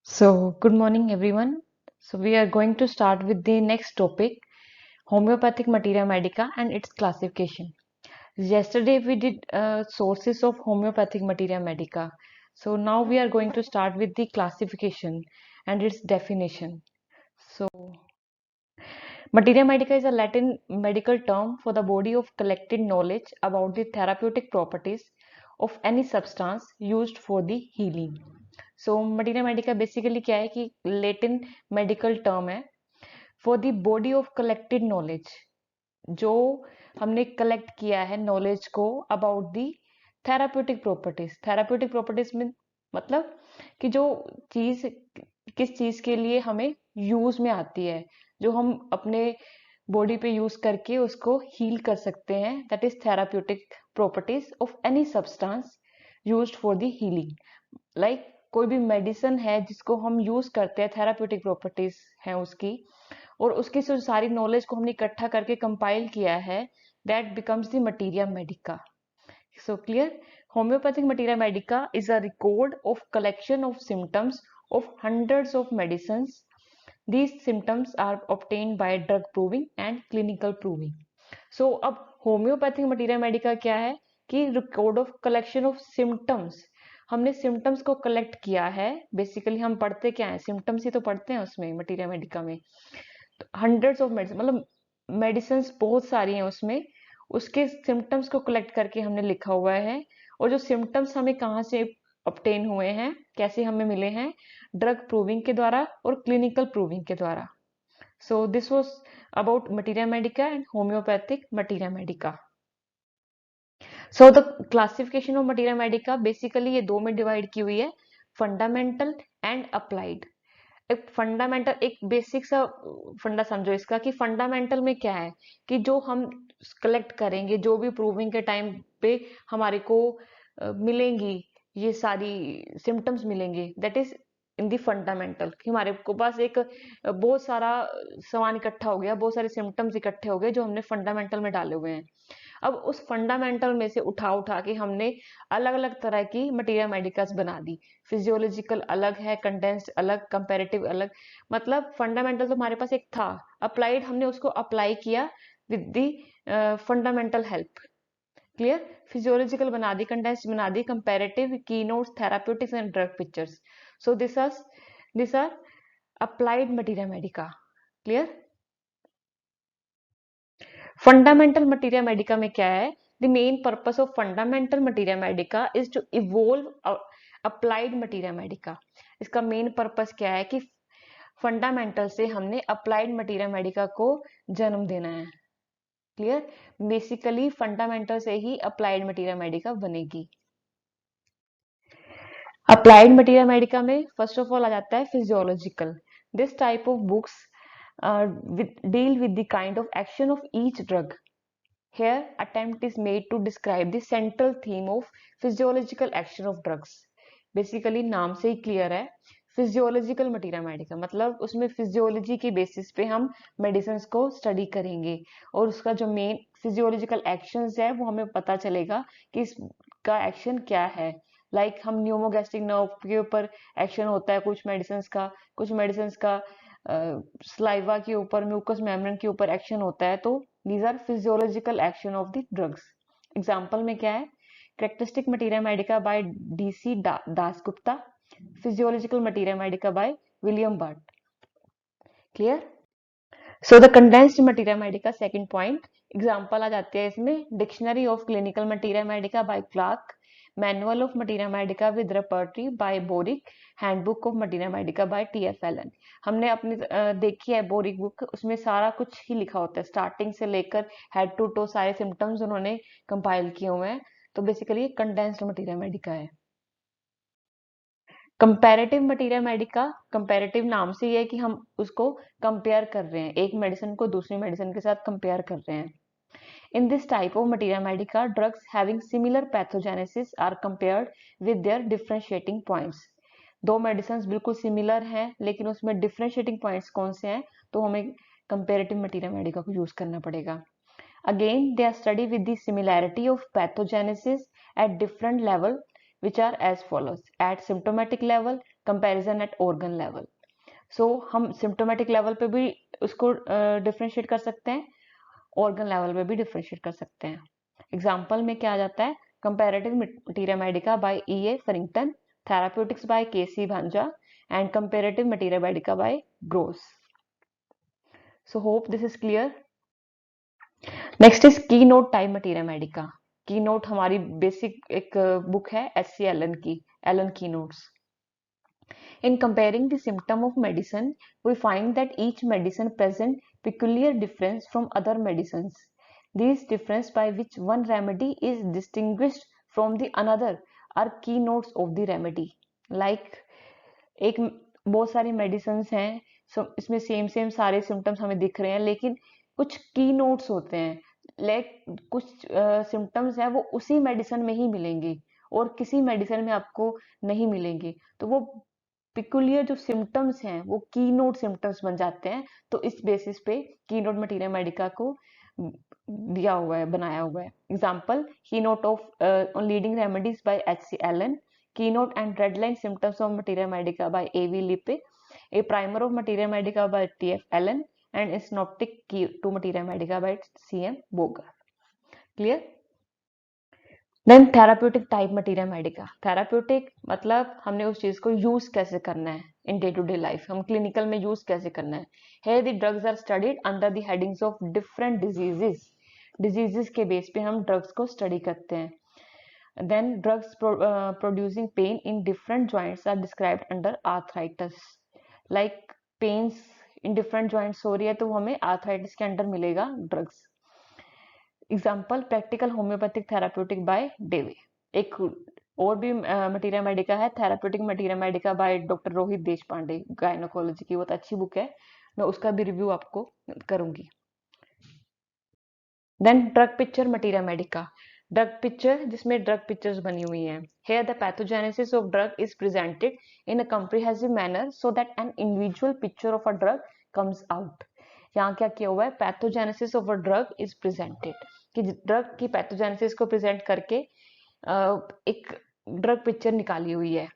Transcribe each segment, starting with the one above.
Good morning, everyone. We are going to start with the next topic, homeopathic materia medica and its classification. Yesterday, we did sources of homeopathic materia medica. So, now we are going to start with the classification and its definition. So, materia medica is a Latin medical term for the body of collected knowledge about the therapeutic properties of any substance used for the healing. So materia Medica basically क्या है कि Latin medical term है for the body of collected knowledge, जो हमने collect किया है knowledge को about the therapeutic properties में मतलब कि जो चीज किस चीज के लिए हमें यूज में आती है, जो हम अपने बॉडी पे यूज करके उसको हील कर सकते हैं, that is therapeutic properties of any substance used for the healing. Like कोई भी मेडिसिन है जिसको हम यूज करते हैं, थेराप्यूटिक प्रॉपर्टीज हैं उसकी, और उसकी जो सारी नॉलेज को हमने इकट्ठा करके कंपाइल किया है, that becomes the materia Medica. So clear? Homeopathic materia medica is a record of collection of symptoms of hundreds of medicines. These symptoms are obtained by drug proving and clinical proving. So अब homeopathic materia Medica क्या है कि record of collection of symptoms. हमने symptoms को collect किया है। Basically हम पढ़ते क्या है, सिम्टम्स ही तो पढ़ते हैं उसमें मटीरिया मेडिका में। तो हंड्रेड्स ऑफ मेडिसिन मतलब मेडिसिन बहुत सारी हैं उसमें, उसके सिम्टम्स को कलेक्ट करके हमने लिखा हुआ है। और जो सिम्टम्स हमें कहाँ से ऑब्टेन हुए हैं, कैसे हमें मिले हैं, ड्रग प्रूविंग के द्वारा और क्लिनिकल प्रूविंग के द्वारा। So this was about materia Medica and homeopathic materia Medica. So the classification of materia Medica basically ये दो में डिवाइड की हुई है, फंडामेंटल एंड अप्लाइड। एक फंडामेंटल, एक बेसिक सा फंडा समझो इसका कि फंडामेंटल में क्या है कि जो हम कलेक्ट करेंगे, जो भी प्रूविंग के टाइम पे हमारे को मिलेंगी, ये सारी सिम्टम्स मिलेंगे, that is in the fundamental. कि हमारे को पास एक बहुत सारा सामान इकट्ठा हो गया, बहुत सारे सिम्टम्स इकट्ठे हो गए जो हमने फंडामेंटल में डाले हुए हैं। अब उस फंडामेंटल में से उठा उठा के हमने अलग अलग तरह की मटीरिया मेडिकास बना दी। फिजियोलॉजिकल अलग है, कंडेंस्ड अलग, कंपैरेटिव अलग। मतलब फंडामेंटल तो हमारे पास एक था, अप्लाइड हमने उसको अप्लाई किया with the fundamental help. Clear? Physiological बना दी, कंडेंस्ड बना दी, comparative, keynotes, therapeutics and drug pictures. So this are applied materia medica. Clear? Fundamental materia medica में क्या है, the main purpose of fundamental materia medica is to evolve applied materia medica. इसका main purpose क्या है कि fundamental से हमने applied materia Medica को जन्म देना है। क्लियर? बेसिकली फंडामेंटल से ही अप्लाइड मटीरिया मेडिका बनेगी। अप्लाइड मटीरिया मेडिका में फर्स्ट ऑफ ऑल आ जाता है physiological. This type of books deal with the kind of action of each drug. Here, attempt is made to describe the central theme of physiological action of drugs. Basically, नाम से ही clear है, physiological materia Medica मतलब उसमें physiology के basis पे हम medicine को study करेंगे और उसका जो मेन फिजियोलॉजिकल एक्शंस है वो हमें पता चलेगा कि इसका एक्शन क्या है। लाइक हम न्यूमोगैस्ट्रिक नर्व के ऊपर एक्शन होता है कुछ मेडिसिन का सलाइवा के ऊपर, म्यूकस मेम्ब्रेन के ऊपर एक्शन होता है। तो these are physiological action of the drugs. Example में क्या है, characteristic materia medica by DC Dasgupta, physiological materia medica by William Burt. Clear? So the condensed materia medica second point, example आ जाते हैं इसमें, dictionary of clinical materia medica by Clarke, manual of materia medica with repertory by Boericke, handbook of materia medica by TF Allen. हमने अपनी देखी है boric book, उसमें सारा कुछ ही लिखा होता है, स्टार्टिंग से लेकर हेड टू टो सारे सिम्टम्स उन्होंने कंपाइल किए हुए हैं। तो बेसिकली कंडेंस्ड मटीरिया मेडिका है। कंपैरेटिव मटीरिया मेडिका, कंपैरेटिव नाम से ये है कि हम उसको कंपेयर कर रहे हैं, एक मेडिसिन को दूसरी मेडिसिन के साथ कंपेयर कर रहे हैं। In this type of materia medica, drugs having similar pathogenesis are compared with their differentiating points. दो मेडिसिन बिल्कुल सिमिलर हैं लेकिन उसमें डिफरेंशिएटिंग पॉइंट्स कौन से हैं, तो हमें कंपेरेटिव मटीरिया मेडिका को यूज करना पड़ेगा। Again, they are studied with the similarity of pathogenesis at different level, which are as follows. At symptomatic level, comparison at organ level. So हम सिम्टोमेटिक लेवल पे भी उसको डिफ्रेंशिएट कर सकते हैं, ऑर्गन लेवल पे भी डिफ्रेंशिएट कर सकते हैं। एग्जाम्पल में क्या आ जाता है, comparative materia medica by E.A. Farrington, therapeutics by K.C. Bhanja and comparative materia medica by Gross. So hope this is clear. Next is keynote type materia medica. Keynote हमारी basic एक book है HC Allen की, Allen keynotes. In comparing the symptom of medicine, we find that each medicine present peculiar difference from other medicines. These difference by which one remedy is distinguished from the another are keynotes of the remedy. Like एक बहुत सारी medicine हैं, इसमें same same सारे symptoms हमें दिख रहे हैं, लेकिन कुछ की नोट्स होते हैं, कुछ सिम्टम्स हैं वो उसी मेडिसिन में ही मिलेंगे और किसी मेडिसिन में आपको नहीं मिलेंगे, तो वो पिकुलियर जो सिम्टम्स हैं वो की नोट सिम्टम्स बन जाते हैं। तो इस बेसिस पे की नोट मटीरिया मेडिका को दिया हुआ है, बनाया हुआ है। Example, keynote of leading remedies by HC Allen, keynote and redline symptoms of materia medica by A.V. Lippe, a primer of materia medica by T.F. Allen, and a synoptic key to materia medica by C.M. Boger. Clear? Then therapeutic type materia medica. Therapeutic मतलब हमने उस चीज को use कैसे करना है in day to day life, हम clinical में यूज कैसे करना है। Here the drugs are studied under the headings of different diseases. Diseases के बेस पे हम ड्रग्स को स्टडी करते हैं। Then drugs producing pain in different joints are described under arthritis. Like pains in different joints हो रही है तो हमें arthritis के अंडर मिलेगा drugs. Example, practical homeopathic therapeutic by डेवे। एक और भी मटीरिया मेडिका है, therapeutic materia medica by doctor Rohit Deshpande, gynaecology की बहुत अच्छी बुक है, मैं उसका भी रिव्यू आपको करूंगी। Then drug picture materia medica. Drug picture जिसमें ड्रग पिक्चर्स बनी हुई हैं। Here the pathogenesis of drug is presented in a comprehensive manner so that an individual picture of a drug comes out. यहाँ क्या किया हुआ है, pathogenesis of a drug is presented, कि ड्रग की पैथोजेनेसिस को प्रेजेंट करके एक ड्रग पिक्चर निकाली हुई है।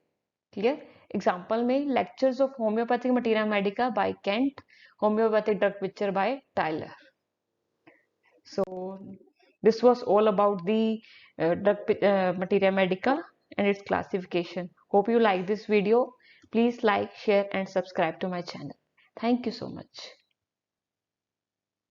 क्लियर? एग्जाम्पल में lectures of homoeopathic materia medica by Kent, homoeopathic drug picture by Tyler. So this was all about the materia medica and its classification. Hope you like this video. Please like, share and subscribe to my channel. Thank you so much.